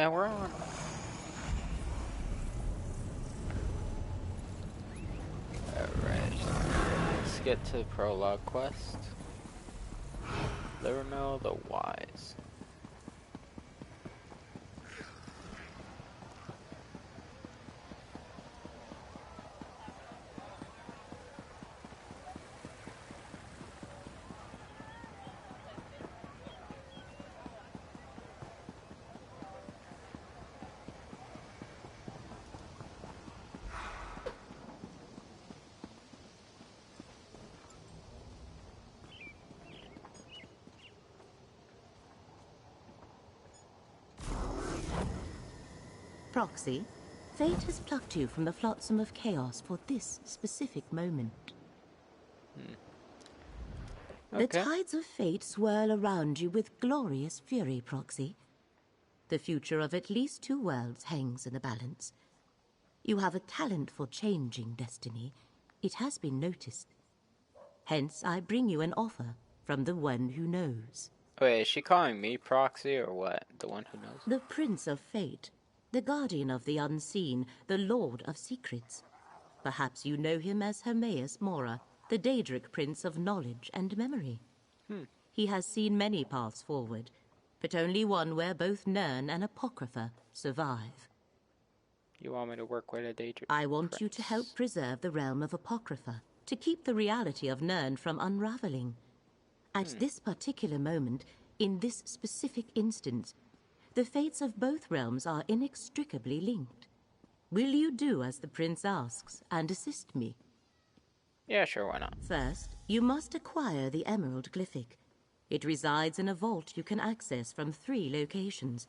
And we're on. Alright. Let's get to the Prologue quest. Livermill the Wise. Proxy, fate has plucked you from the flotsam of chaos for this specific moment. Okay. The tides of fate swirl around you with glorious fury, Proxy. The future of at least 2 worlds hangs in the balance. You have a talent for changing destiny. It has been noticed. Hence, I bring you an offer from the one who knows. Wait, is she calling me Proxy or what? The one who knows? The Prince of Fate, the guardian of the unseen, the Lord of Secrets. Perhaps you know him as Hermaeus Mora, the Daedric Prince of Knowledge and Memory. He has seen many paths forward, but only one where both Nirn and Apocrypha survive. You want me to work with a Daedric I want you to help preserve the realm of Apocrypha, to keep the reality of Nirn from unraveling. At this particular moment, in this specific instance, the fates of both realms are inextricably linked. Will you do as the prince asks and assist me? Yeah, sure, why not? First, you must acquire the Emerald Glyphic. It resides in a vault you can access from 3 locations.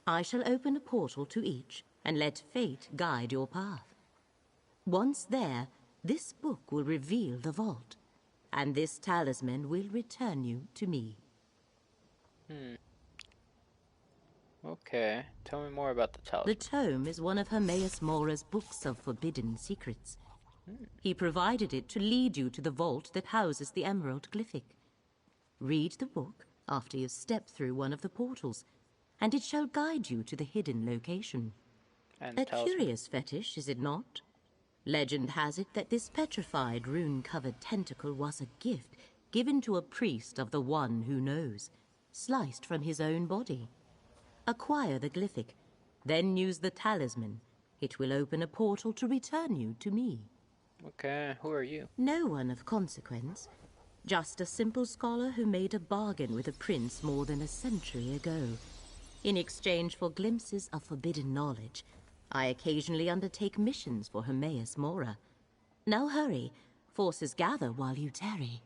I shall open a portal to each and let fate guide your path. Once there, this book will reveal the vault, and this talisman will return you to me. Okay, tell me more about the The talisman. tome is one of Hermaeus Mora's books of forbidden secrets. He provided it to lead you to the vault that houses the Emerald Glyphic. Read the book after you step through one of the portals, and it shall guide you to the hidden location. And A talisman. curious fetish, is it not? Legend has it that this petrified, rune-covered tentacle was a gift given to a priest of the one who knows, sliced from his own body. Acquire the glyphic, then use the talisman. It will open a portal to return you to me. Okay, who are you? No one of consequence. Just a simple scholar who made a bargain with a prince more than a century ago. In exchange for glimpses of forbidden knowledge, I occasionally undertake missions for Hermaeus Mora. Now hurry. Forces gather while you tarry.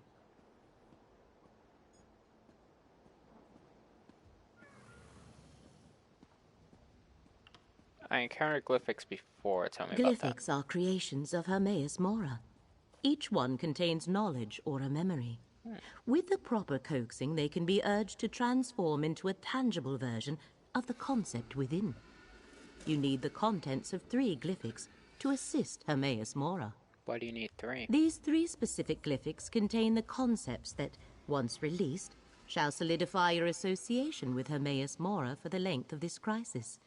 I encountered glyphics before, tell me about that. Glyphics are creations of Hermaeus Mora. Each one contains knowledge or a memory. With the proper coaxing, they can be urged to transform into a tangible version of the concept within. You need the contents of 3 glyphics to assist Hermaeus Mora. Why do you need 3? These 3 specific glyphics contain the concepts that, once released, shall solidify your association with Hermaeus Mora for the length of this crisis.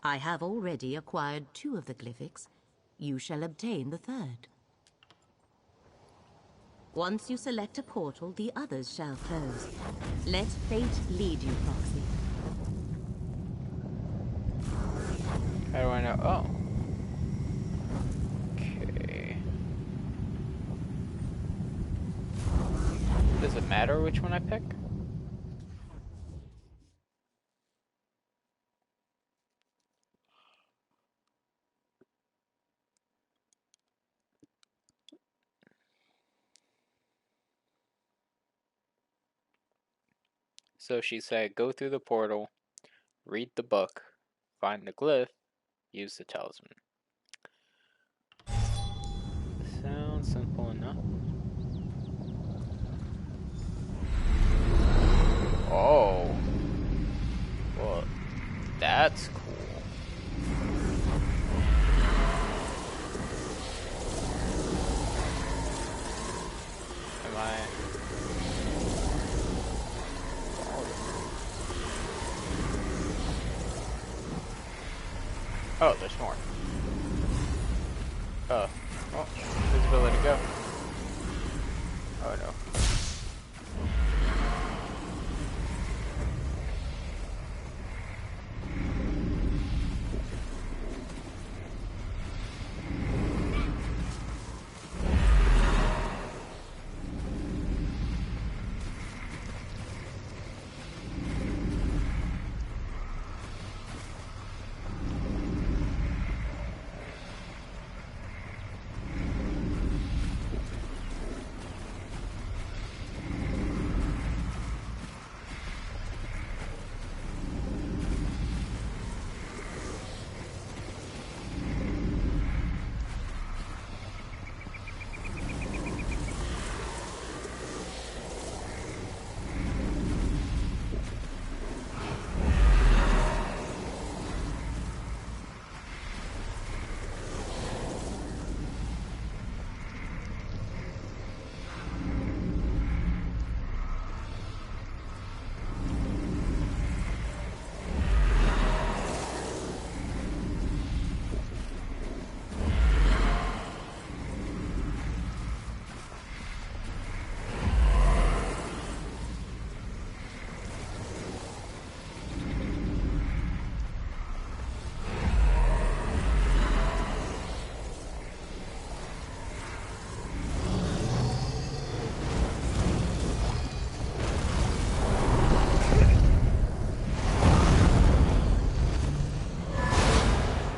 I have already acquired 2 of the glyphics. You shall obtain the 3rd. Once you select a portal, the others shall close. Let fate lead you, Proxy. How do I know? Oh. Okay. Does it matter which one I pick? So she said, go through the portal, read the book, find the glyph, use the talisman. Sounds simple enough. Oh. Well, that's cool. Am I... Oh, there's more. Oh. Oh, visibility go. Oh no.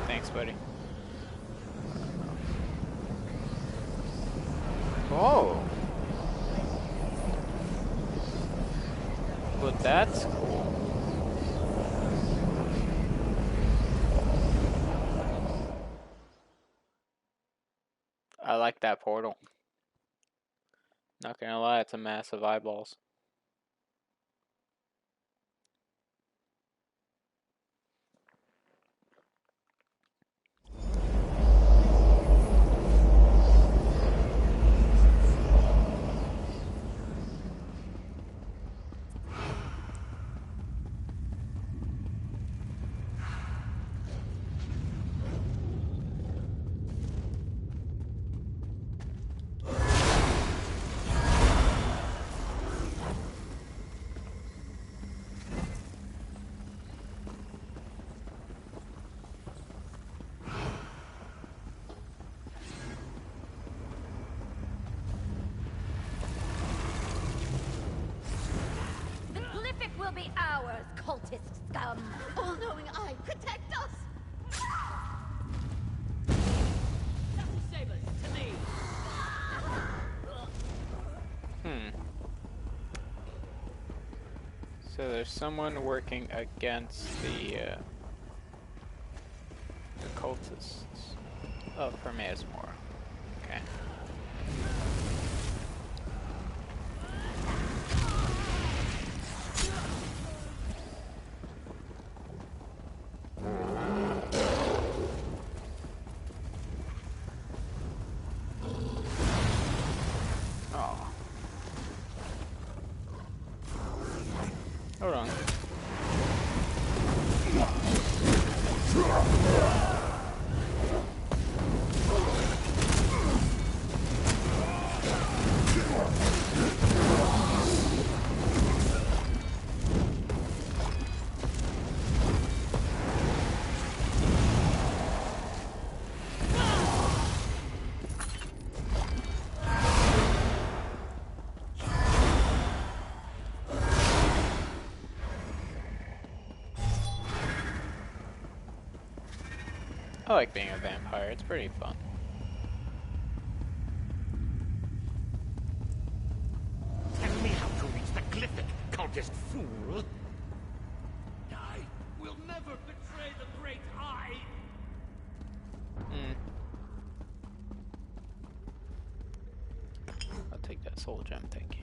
Thanks, buddy. Oh. Well, that's cool. I like that portal. Not gonna lie, it's a massive eyeballs. Will be ours, cultist scum. All-knowing eye, protect us! Double sabers to me. So there's someone working against the cultists. Oh, for Masmore. Okay. Hold on. I like being a vampire, it's pretty fun. Tell me how to reach the Glyphic, cultist fool! I will never betray the Great Eye! I'll take that soul gem, thank you.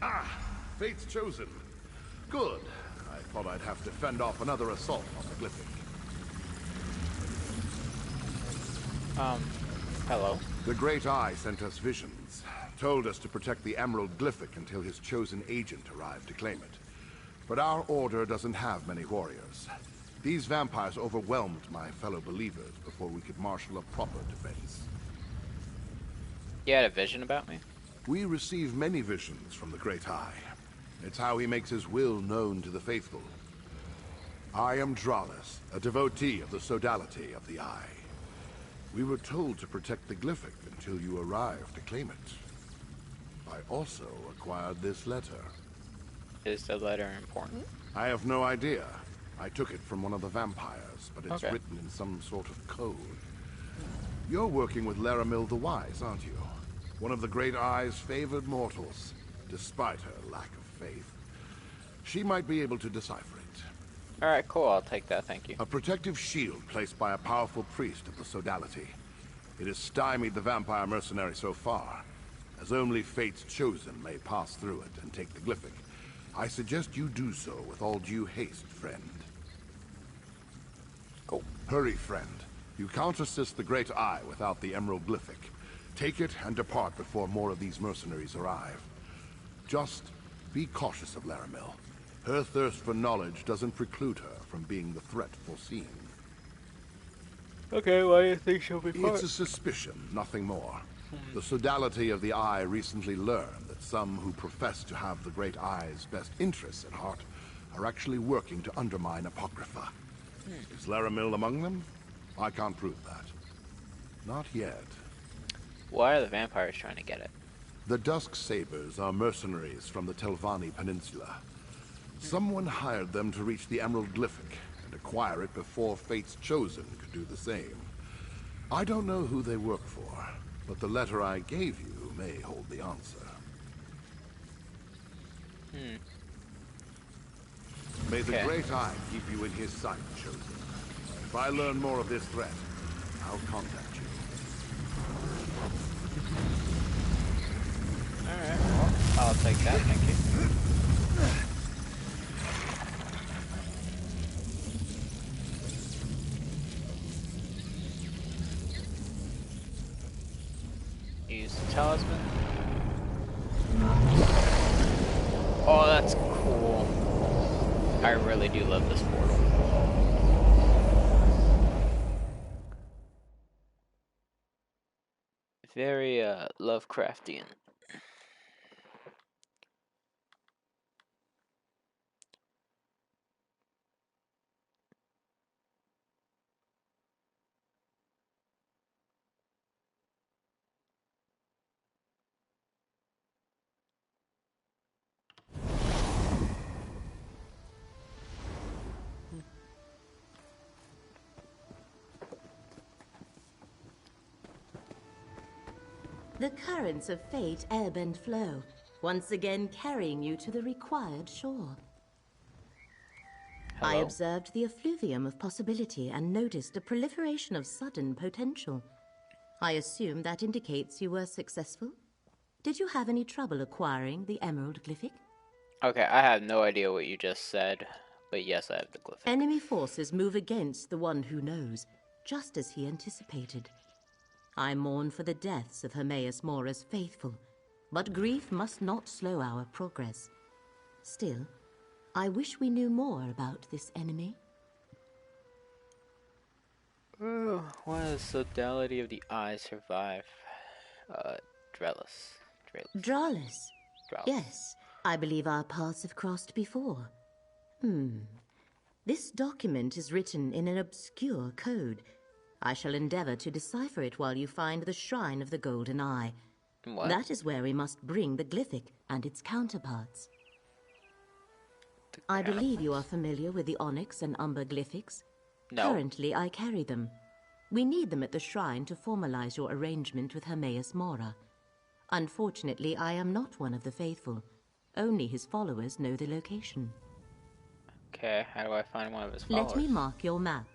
Ah, fate's chosen. Good. I thought I'd have to fend off another assault on the Glyphic. Hello. The Great Eye sent us visions, told us to protect the Emerald Glyphic until his chosen agent arrived to claim it. But our order doesn't have many warriors. These vampires overwhelmed my fellow believers before we could marshal a proper defense. You had a vision about me? We receive many visions from the Great Eye. It's how he makes his will known to the faithful. I am Dralis, a devotee of the sodality of the Eye. We were told to protect the Glyphic until you arrived to claim it. I also acquired this letter. Is the letter important? I have no idea. I took it from one of the vampires, but it's Okay. written in some sort of code. You're working with Laramil the Wise, aren't you? One of the Great Eye's favored mortals, despite her lack of faith. She might be able to decipher it. Alright, cool. I'll take that. Thank you. A protective shield placed by a powerful priest of the sodality. It has stymied the vampire mercenary so far, as only Fate's chosen may pass through it and take the Glyphic. I suggest you do so with all due haste, friend. Cool. Hurry, friend. You can't assist the Great Eye without the Emerald Glyphic. Take it and depart before more of these mercenaries arrive. Just be cautious of Laramil. Her thirst for knowledge doesn't preclude her from being the threat foreseen. Okay, why do you think she'll be It's a suspicion, nothing more. The sodality of the Eye recently learned that some who profess to have the Great Eye's best interests at heart are actually working to undermine Apocrypha. Is Laramil among them? I can't prove that. Not yet. Why are the vampires trying to get it? The Dusk Sabers are mercenaries from the Telvanni Peninsula. Someone hired them to reach the Emerald Glyphic and acquire it before Fate's Chosen could do the same. I don't know who they work for, but the letter I gave you may hold the answer. May the Okay. Great Eye keep you in his sight, Chosen. If I learn more of this threat, I'll contact you. Alright, well, I'll take that. Thank you. Use the talisman. Oh, that's cool. I really do love this portal. Very, Lovecraftian. The currents of fate ebb and flow, once again carrying you to the required shore. I Hello? observed the effluvium of possibility and noticed a proliferation of sudden potential. I assume that indicates you were successful? Did you have any trouble acquiring the Emerald Glyphic? Okay, I have no idea what you just said, but yes, I have the glyph. Enemy forces move against the one who knows, just as he anticipated. I mourn for the deaths of Hermaeus Mora's faithful, but grief must not slow our progress. Still, I wish we knew more about this enemy. Ooh, why does sodality of the eye survive? Dralis. Dralis. Dralis. Yes, I believe our paths have crossed before. This document is written in an obscure code. I shall endeavor to decipher it while you find the Shrine of the Golden Eye. What? That is where we must bring the Glyphic and its counterparts. I believe you are familiar with the Onyx and Umber Glyphics. No. Currently, I carry them. We need them at the shrine to formalize your arrangement with Hermaeus Mora. Unfortunately, I am not one of the faithful. Only his followers know the location. Okay, how do I find one of his followers? Let me mark your map.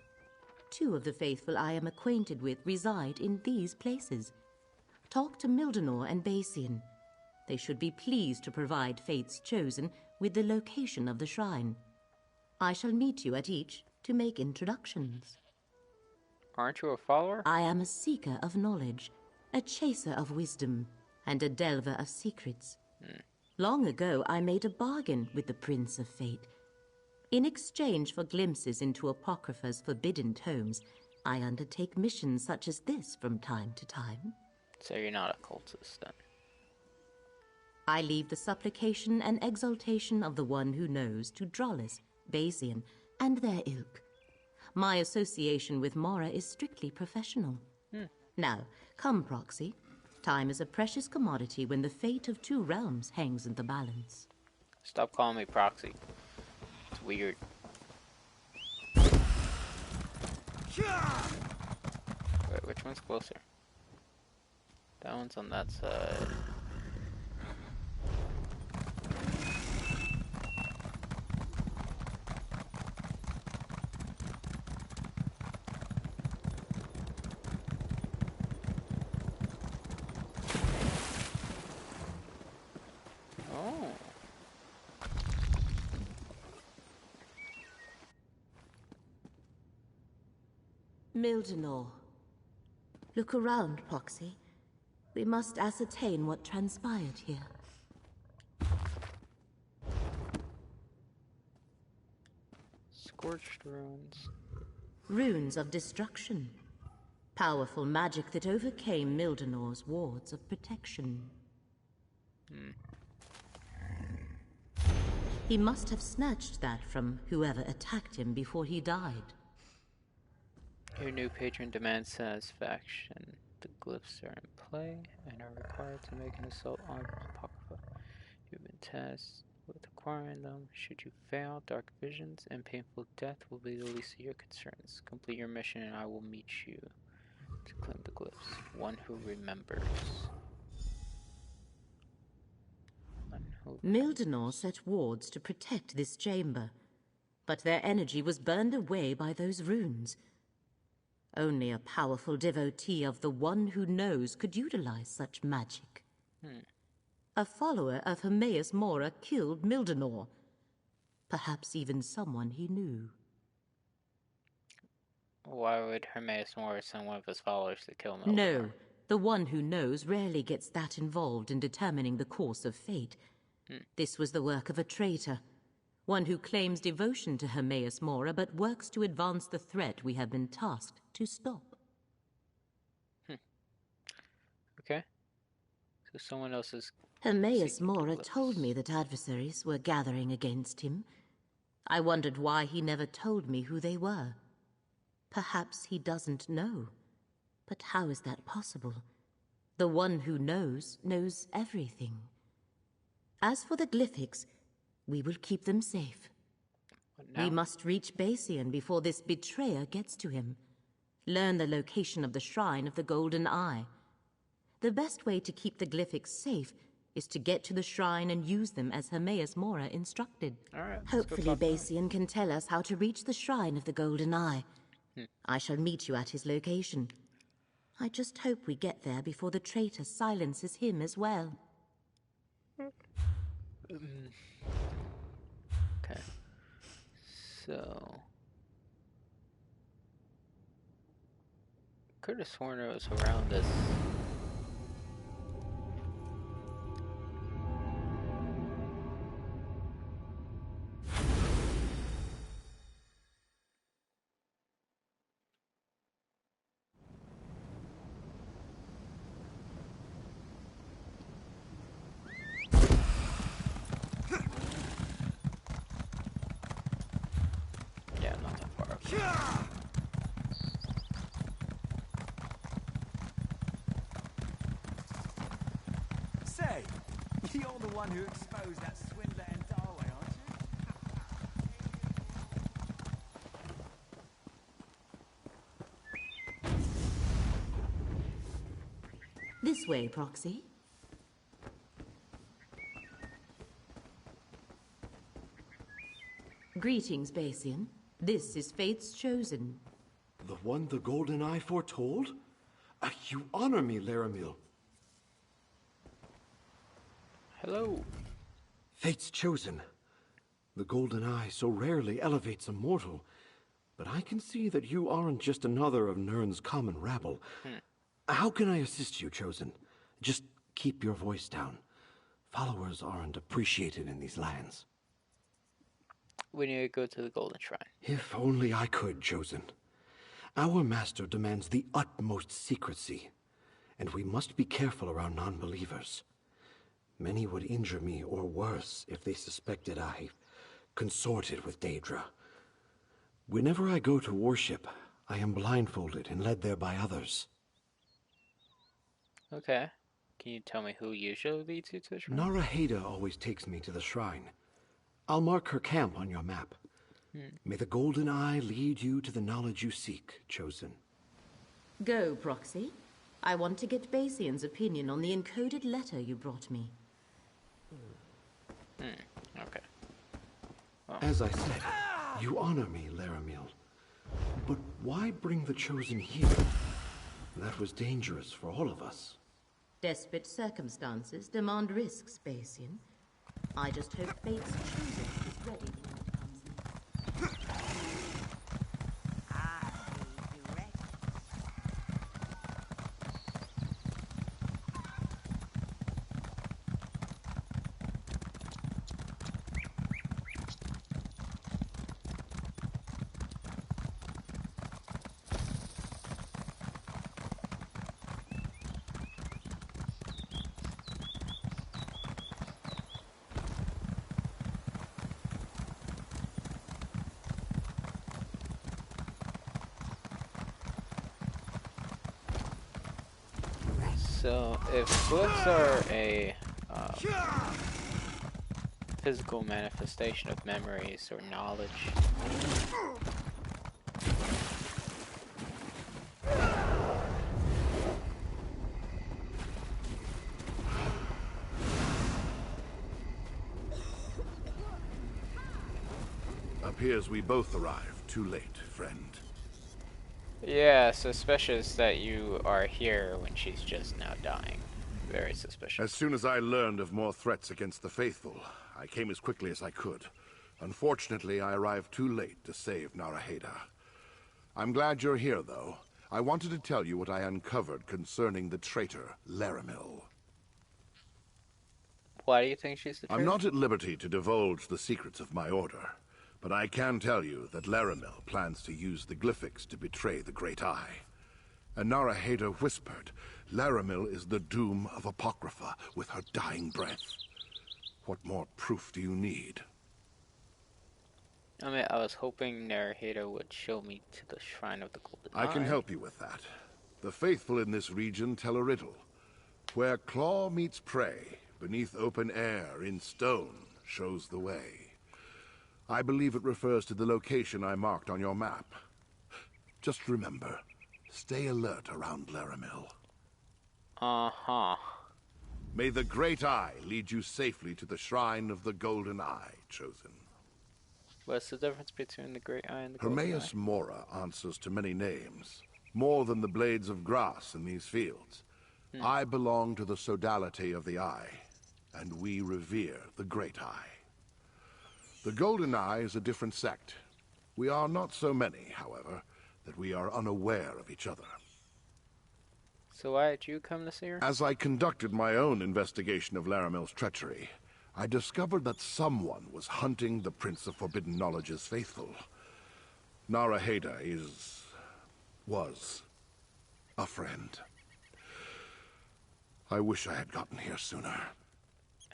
2 of the faithful I am acquainted with reside in these places. Talk to Mildenor and Basian. They should be pleased to provide Fate's Chosen with the location of the shrine. I shall meet you at each to make introductions. Aren't you a follower? I am a seeker of knowledge, a chaser of wisdom, and a delver of secrets. Long ago, I made a bargain with the Prince of Fate. In exchange for glimpses into Apocrypha's forbidden tomes, I undertake missions such as this from time to time. So you're not a cultist then. I leave the supplication and exaltation of the one who knows to Drollis, Basian, and their ilk. My association with Mora is strictly professional. Now, come, Proxy. Time is a precious commodity when the fate of two realms hangs in the balance. Stop calling me Proxy. It's weird. Wait, which one's closer? That one's on that side. Oh. Mildenor. Look around, Proxy. We must ascertain what transpired here. Scorched ruins. Runes of destruction. Powerful magic that overcame Mildenor's wards of protection. He must have snatched that from whoever attacked him before he died. Your new patron demands satisfaction. The glyphs are in play and are required to make an assault on Apocrypha. You've been tasked with acquiring them. Should you fail, dark visions and painful death will be the least of your concerns. Complete your mission and I will meet you to claim the glyphs. One who remembers. Mildenor set wards to protect this chamber, but their energy was burned away by those runes. Only a powerful devotee of the One Who Knows could utilize such magic. A follower of Hermaeus Mora killed Mildenor. Perhaps even someone he knew. Why would Hermaeus Mora send one of his followers to kill Mildenor? No, the One Who Knows rarely gets that involved in determining the course of fate. This was the work of a traitor. One who claims devotion to Hermaeus Mora but works to advance the threat we have been tasked to stop. Okay. So someone else is... Hermaeus Mora told me that adversaries were gathering against him. I wondered why he never told me who they were. Perhaps he doesn't know. But how is that possible? The One Who knows everything. As for the glyphics, we will keep them safe. We must reach Basian before this betrayer gets to him. Learn the location of the Shrine of the Golden Eye. The best way to keep the glyphics safe is to get to the shrine and use them as Hermaeus Mora instructed. All right, Hopefully Basian can tell us how to reach the Shrine of the Golden Eye. I shall meet you at his location. I just hope we get there before the traitor silences him as well. Okay. So... could have sworn it was around this. Yeah, not that far up. Say, you're the one who exposed that swindler in Darway, aren't you? This way, Proxy. Greetings, Basian. This is Fate's Chosen. The one the Golden Eye foretold? You honor me, Laramil. Hello. Fate's Chosen. The Golden Eye so rarely elevates a mortal, but I can see that you aren't just another of Nirn's common rabble. How can I assist you, Chosen? Just keep your voice down. Followers aren't appreciated in these lands. We need to go to the Golden Shrine. If only I could, Chosen. Our master demands the utmost secrecy, and we must be careful around non-believers. Many would injure me or worse if they suspected I consorted with Daedra. Whenever I go to worship, I am blindfolded and led there by others. Okay. Can you tell me who usually leads you to the shrine? Naraheda always takes me to the shrine. I'll mark her camp on your map. May the Golden Eye lead you to the knowledge you seek, Chosen. Go, Proxy. I want to get Basian's opinion on the encoded letter you brought me. Okay. As I said, you honor me, Laramil. But why bring the Chosen here? That was dangerous for all of us. Desperate circumstances demand risks, Basian. I just hope Fate's Chosen is ready when it comes next. So, if glyphs are a physical manifestation of memories or knowledge, Appears we both arrived too late, friend. yeah, suspicious that you are here when she's just now dying. Very suspicious. As soon as I learned of more threats against the faithful, I came as quickly as I could. Unfortunately, I arrived too late to save Naraheda. I'm glad you're here, though. I wanted to tell you what I uncovered concerning the traitor, Laramil. Why do you think she's the traitor? I'm not at liberty to divulge the secrets of my order, but I can tell you that Laramil plans to use the glyphics to betray the Great Eye. And Naraheda whispered, Laramil is the doom of Apocrypha with her dying breath. What more proof do you need? I mean, I was hoping Naraheda would show me to the Shrine of the Golden Eye. I can help you with that. The faithful in this region tell a riddle. Where claw meets prey, beneath open air, in stone, shows the way. I believe it refers to the location I marked on your map. Just remember, stay alert around Laramil. Uh-huh. May the Great Eye lead you safely to the Shrine of the Golden Eye, Chosen. What's the difference between the Great Eye and the Golden Eye? Hermaeus Mora answers to many names, more than the blades of grass in these fields. I belong to the sodality of the Eye, and we revere the Great Eye. The Golden Eye is a different sect. We are not so many, however, that we are unaware of each other. So why did you come to see her? As I conducted my own investigation of Laramil's treachery, I discovered that someone was hunting the Prince of Forbidden Knowledge's faithful. Naraheda was a friend. I wish I had gotten here sooner.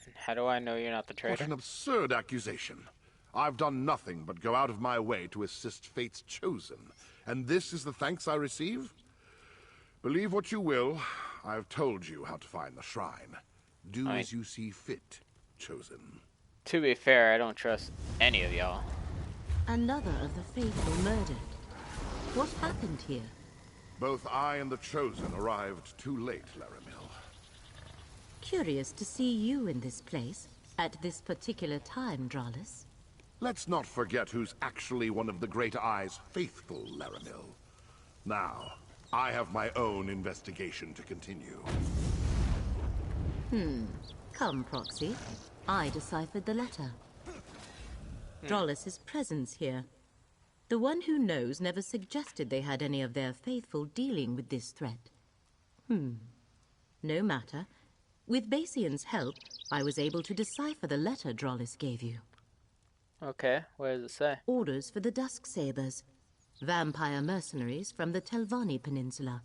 And how do I know you're not the What traitor? an absurd accusation. I've done nothing but go out of my way to assist Fate's Chosen, and this is the thanks I receive? Believe what you will, I've told you how to find the shrine. Do as you see fit, Chosen. To be fair, I don't trust any of y'all. Another of the faithful murdered. What happened here? Both I and the Chosen arrived too late, Laramil. Curious to see you in this place, at this particular time, Dralis. Let's not forget who's actually one of the Great Eye's faithful, Laramil. Now, I have my own investigation to continue. Come, Proxy. I deciphered the letter. Drollis' presence here. The one who knows never suggested they had any of their faithful dealing with this threat. No matter. With Basian's help, I was able to decipher the letter Drollis gave you. Okay, what does it say? Orders for the Dusk Sabers, vampire mercenaries from the Telvanni Peninsula.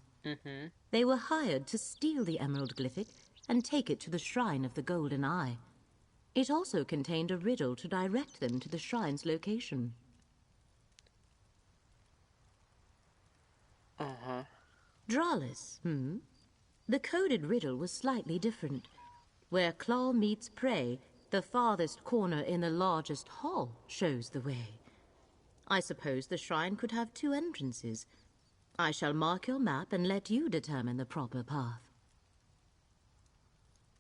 They were hired to steal the Emerald Glyphic and take it to the Shrine of the Golden Eye. It also contained a riddle to direct them to the shrine's location. Drollis, The coded riddle was slightly different. Where claw meets prey, the farthest corner in the largest hall shows the way. I suppose the shrine could have 2 entrances. I shall mark your map and let you determine the proper path.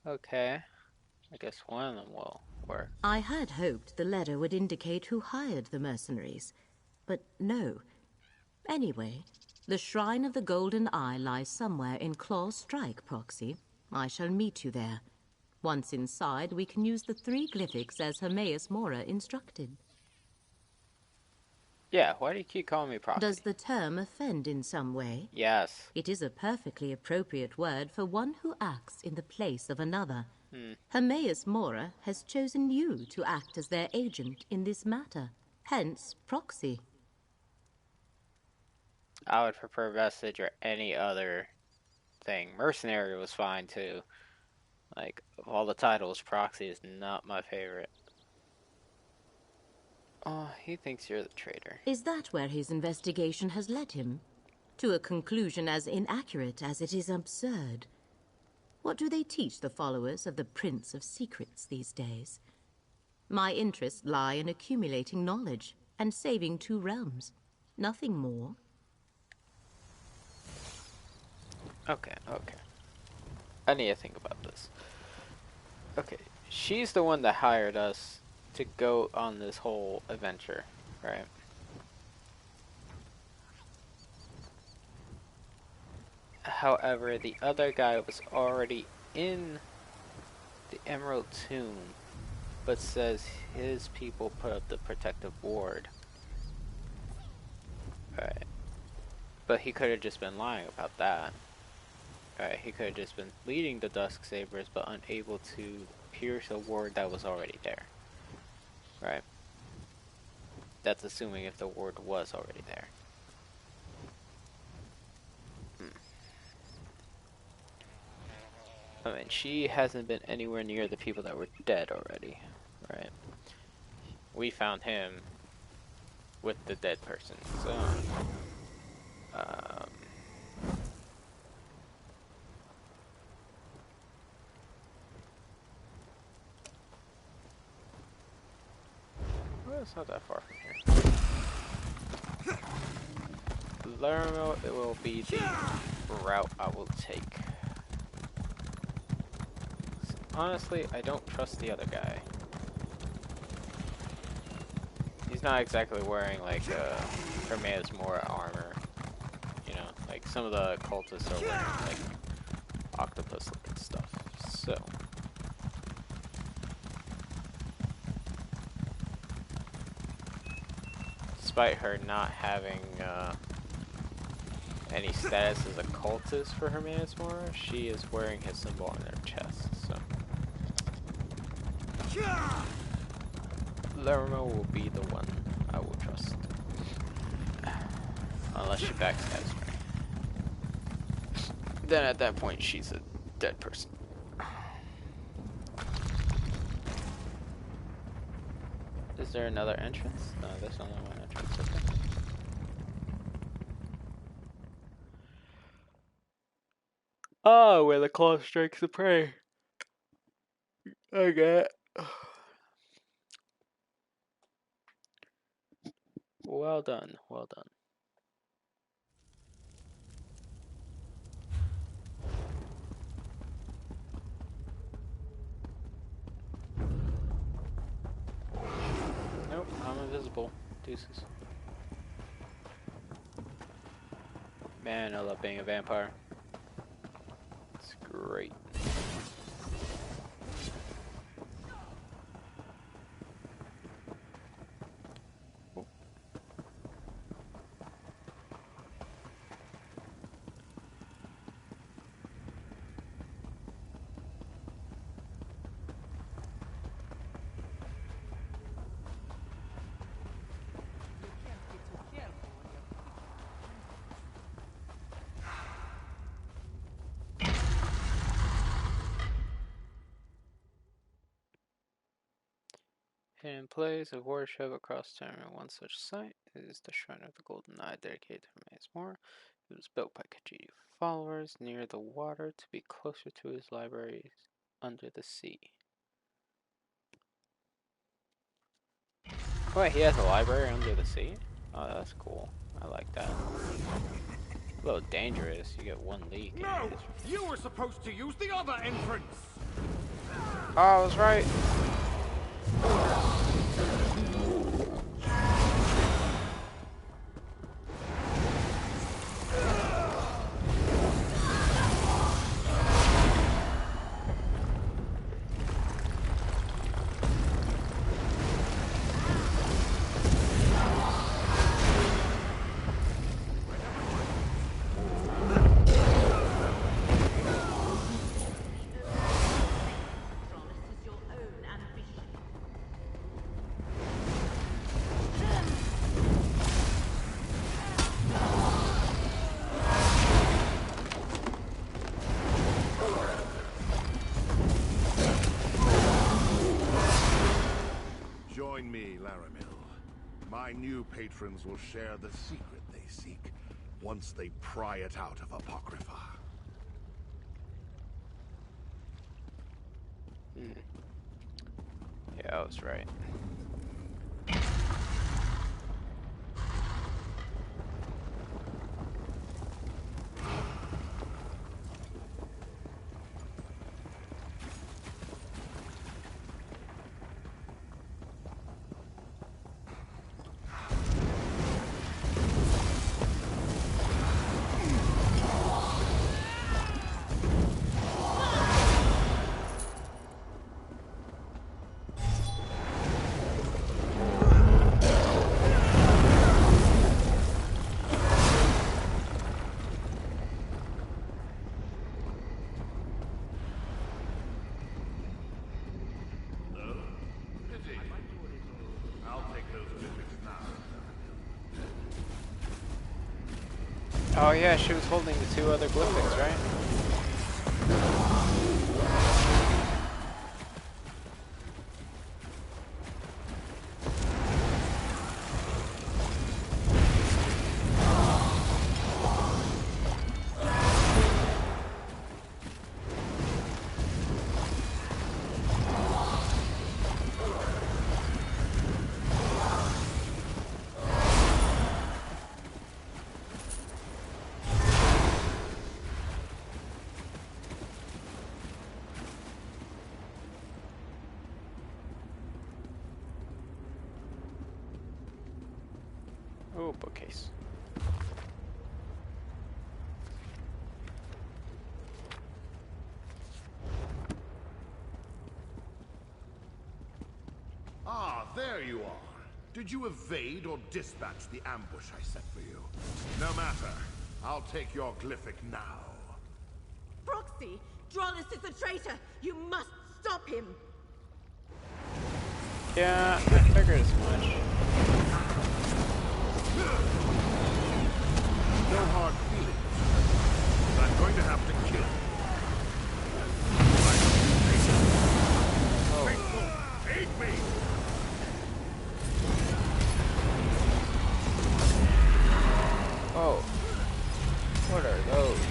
Okay. I guess one of them will work. I had hoped the letter would indicate who hired the mercenaries, but no. Anyway, the Shrine of the Golden Eye lies somewhere in Claw's Strike, Proxy. I shall meet you there. Once inside, we can use the 3 glyphics as Hermaeus Mora instructed. Yeah, why do you keep calling me Proxy? Does the term offend in some way? Yes. It is a perfectly appropriate word for one who acts in the place of another. Hermaeus Mora has chosen you to act as their agent in this matter. Hence, Proxy. I would prefer Vestige or any other thing. Mercenary was fine too. Like, of all the titles, Proxy is not my favorite. Oh, he thinks you're the traitor. Is that where his investigation has led him? To a conclusion as inaccurate as it is absurd. What do they teach the followers of the Prince of Secrets these days? My interests lie in accumulating knowledge and saving 2 realms. Nothing more. Okay. I need to think about this. Okay, she's the one that hired us to go on this whole adventure, right? However, the other guy was already in the Emerald Tomb, but says his people put up the protective ward. Right. But he could have just been lying about that. Right, he could have just been leading the Dusk Sabers, but unable to pierce a ward that was already there. Right. That's assuming if the ward was already there. I mean, she hasn't been anywhere near the people that were dead already, right? We found him with the dead person, so... well, it's not that far from here. Lermo, it will be the route I will take. Honestly, I don't trust the other guy. He's not exactly wearing like Hermaeus Mora armor. You know, like some of the cultists are wearing like octopus looking stuff. So despite her not having any status as a cultist for Hermaeus Mora, she is wearing his symbol on her chest, so Lermo will be the one I will trust. Unless she backstabs me. Then at that point she's a dead person. Is there another entrance? No, there's only one entrance, okay. Oh, where the claw strikes the prey. Okay. Well done, well done. Nope, I'm invisible. Deuces. Man, I love being a vampire. It's great. Maintain and place a worship across time. One such site is the Shrine of the Golden Eye, dedicated to Mazemore. It was built by Khajiit followers near the water to be closer to his libraries under the sea. Wait, he has a library under the sea? Oh, that's cool. I like that. A little dangerous. You get one leak. No! You were supposed to use the other entrance! Oh, I was right. Join me, Laramil. My new patrons will share the secret they seek once they pry it out of Apocrypha. Yeah, I was right. Oh yeah, she was holding the two other glyphics, right? Oh, bookcase. Ah, there you are. Did you evade or dispatch the ambush I set for you? No matter. I'll take your glyphic now. Proxy! Drollis is a traitor! You must stop him! Yeah, I figured as much. No hard feelings. But I'm going to have to kill you. Faithful, aid me! Oh. What are those?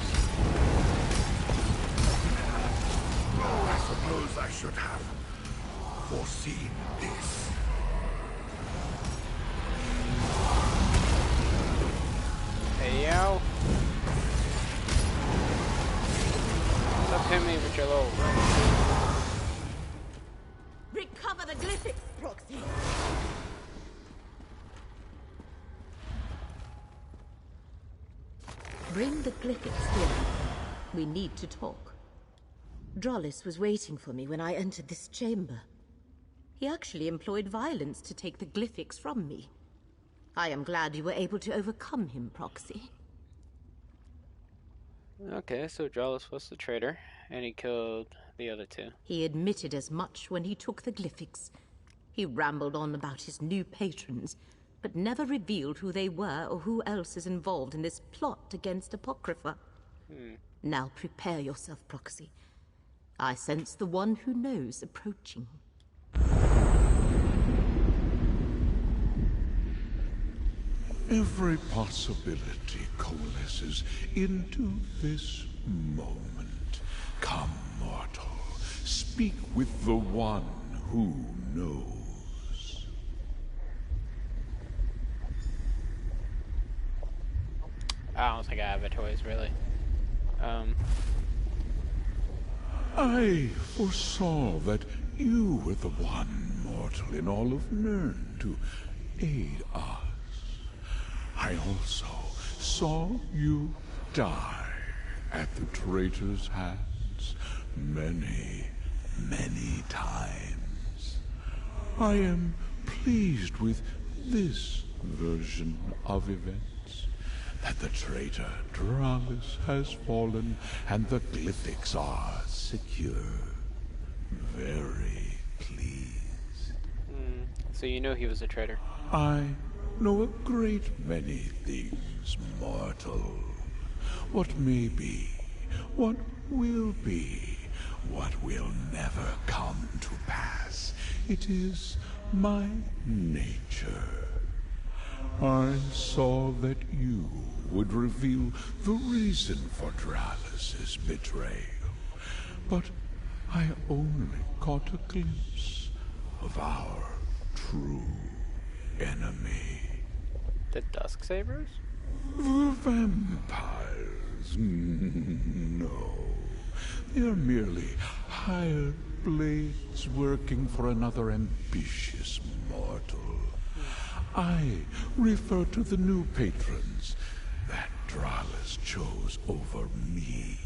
I suppose I should have foreseen this. Hey, yo. Stop hitting me with your little Recover the glyphics, Proxy! Bring the glyphics here. We need to talk. Drollis was waiting for me when I entered this chamber. He actually employed violence to take the glyphics from me. I am glad you were able to overcome him, Proxy. Okay, so Drollis was the traitor, and he killed the other two. He admitted as much when he took the glyphics. He rambled on about his new patrons, but never revealed who they were or who else is involved in this plot against Apocrypha. Now prepare yourself, Proxy. I sense the one who knows approaching. Every possibility coalesces into this moment. Come, mortal, speak with the one who knows. I don't think I have a choice, really. I foresaw that you were the one mortal in all of Nirn to aid us. I also saw you die at the traitor's hands many, many times. I am pleased with this version of events, that the traitor Dralis has fallen and the glyphics are secure. Very pleased. So you know he was a traitor. I know a great many things, mortal. What may be, what will be, what will never come to pass. It is my nature. I saw that you would reveal the reason for Dralis's betrayal, but I only caught a glimpse of our true enemy. The Dusksabers? The vampires? No. They are merely hired blades working for another ambitious mortal. I refer to the new patrons that Dralis chose over me.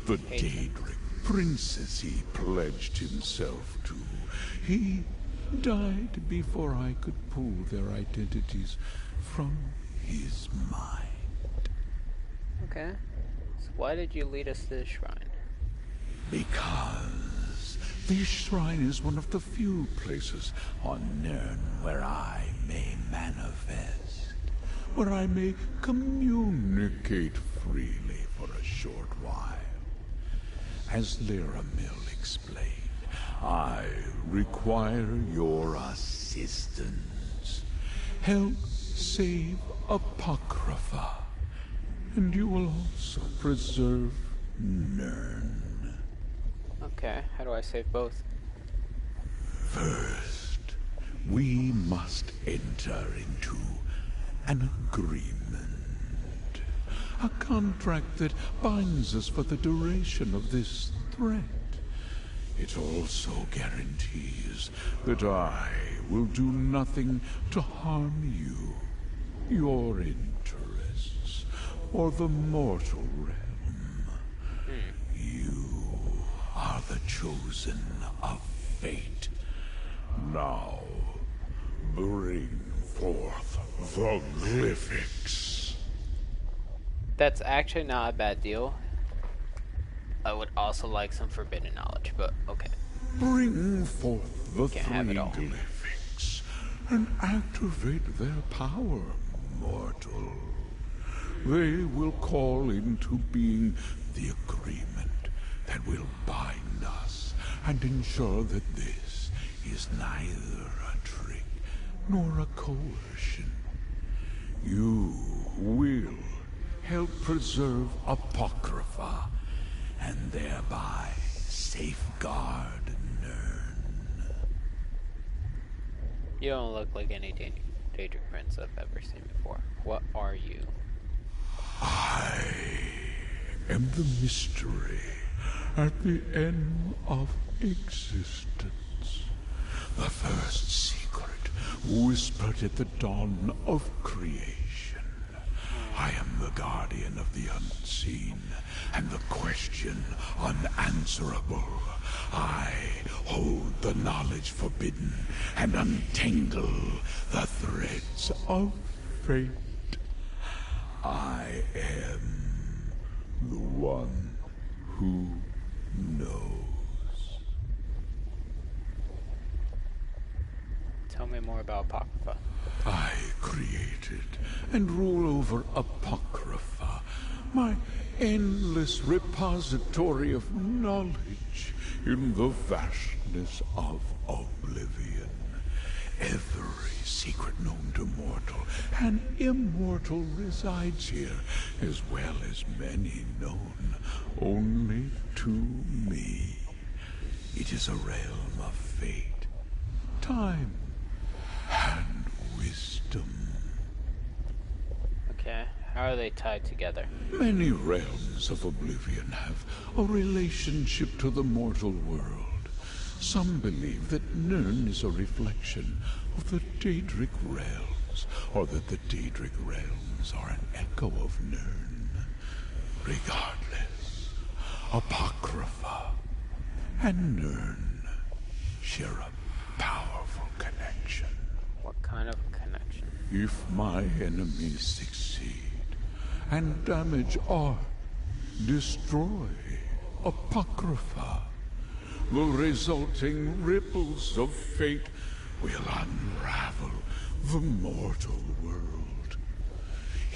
The Daedric princes he pledged himself to. He died before I could pull their identities from his mind. Okay. So why did you lead us to this shrine? Because this shrine is one of the few places on Nirn where I may manifest, where I may communicate freely for a short while. As Lyramil explained, I require your assistance. Help save Apocrypha, and you will also preserve Nirn. Okay, how do I save both? First, we must enter into an agreement. A contract that binds us for the duration of this threat. It also guarantees that I will do nothing to harm you, your interests, or the mortal realm. You are the chosen of fate. Now, bring forth the glyphics. That's actually not a bad deal. I would also like some forbidden knowledge, but okay. Bring forth the Can't have it three all. glyphics and activate their power, mortal. They will call into being the agreement that will bind us and ensure that this is neither a trick nor a coercion. You will help preserve Apocrypha and thereby safeguard Nirn. You don't look like any Daedric prince I've ever seen before. What are you? I am the mystery at the end of existence. The first secret whispered at the dawn of creation. I am the guardian of the unseen and the question unanswerable. I hold the knowledge forbidden and untangle the threads of fate. I am the one who knows. Tell me more about Apocrypha. I created and rule over Apocrypha, my endless repository of knowledge in the vastness of oblivion. every secret known to mortal and immortal resides here, as well as many known only to me. It is a realm of fate, time, and wisdom. Okay, how are they tied together? Many realms of oblivion have a relationship to the mortal world. Some believe that Nirn is a reflection of the Daedric realms, or that the Daedric realms are an echo of Nirn. Regardless, Apocrypha and Nirn share a powerful connection. What kind of connection? If my enemies succeed and damage or destroy Apocrypha, the resulting ripples of fate will unravel the mortal world.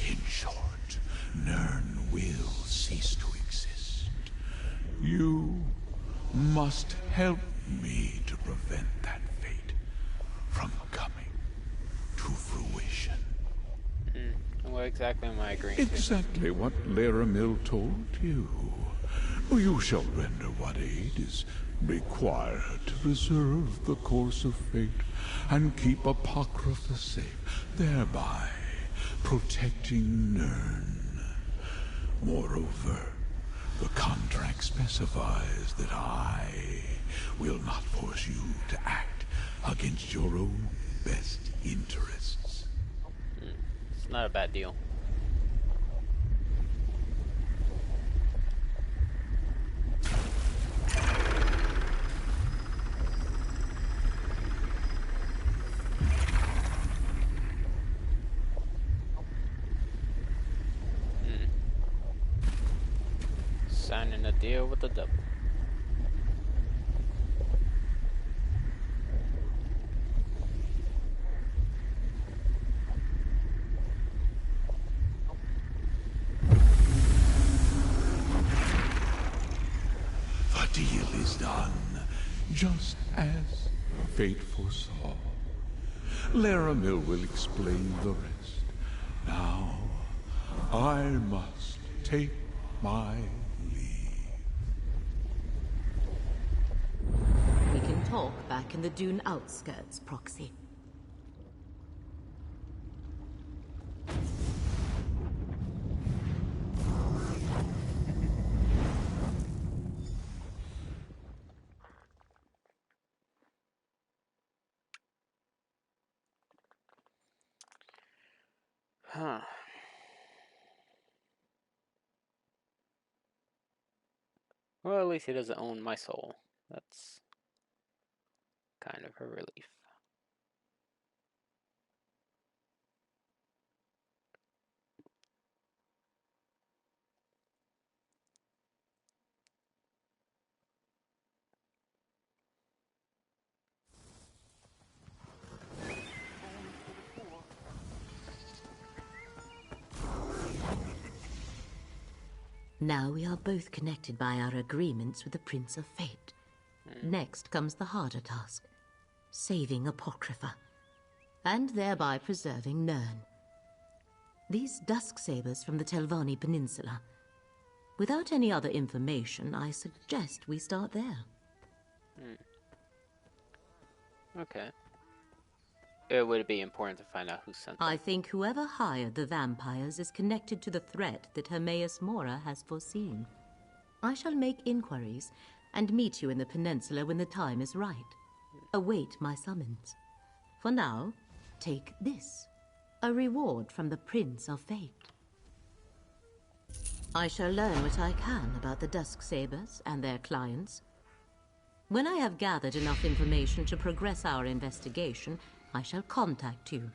In short, Nirn will cease to exist. You must help me to prevent that fate from coming to fruition. What exactly am I agreeing to? Exactly what Laramil told you. You shall render what aid is required to preserve the course of fate and keep Apocrypha safe, thereby protecting Nirn. Moreover, the contract specifies that I will not force you to act against your own best interests. It's not a bad deal. Signing a deal with the devil. The deal is done, just as fate foresaw. Laramil will explain the rest. Now, I must take my leave. We can talk back in the dune outskirts, Proxy. Huh. Well, at least he doesn't own my soul. That's kind of a relief. Now we are both connected by our agreements with the Prince of Fate. Next comes the harder task, saving Apocrypha, and thereby preserving Nirn. These dusk sabers from the Telvanni Peninsula. Without any other information, I suggest we start there. Okay. It would be important to find out who sent them. I think whoever hired the vampires is connected to the threat that Hermaeus Mora has foreseen. I shall make inquiries and meet you in the peninsula when the time is right. Await my summons. For now, take this, a reward from the Prince of Fate. I shall learn what I can about the Dusk Sabers and their clients. When I have gathered enough information to progress our investigation, I shall contact you.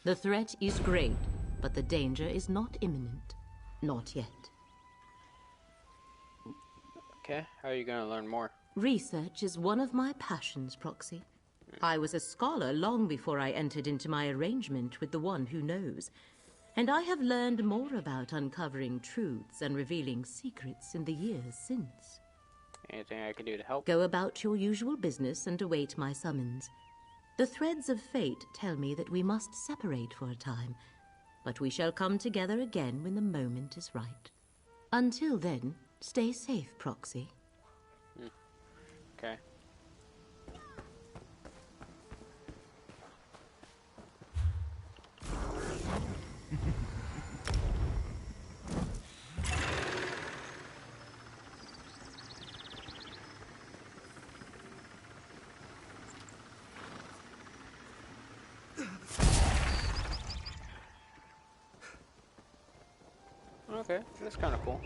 The threat is great, but the danger is not imminent. Not yet. Okay, how are you going to learn more? Research is one of my passions, Proxy. I was a scholar long before I entered into my arrangement with the one who knows, and I have learned more about uncovering truths and revealing secrets in the years since. Anything I can do to help? Go about your usual business and await my summons. The threads of fate tell me that we must separate for a time, but we shall come together again when the moment is right. Until then, stay safe, Proxy. Okay. Okay, that's kind of cool.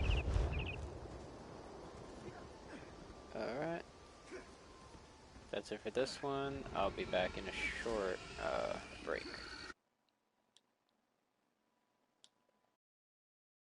Alright. That's it for this one. I'll be back in a short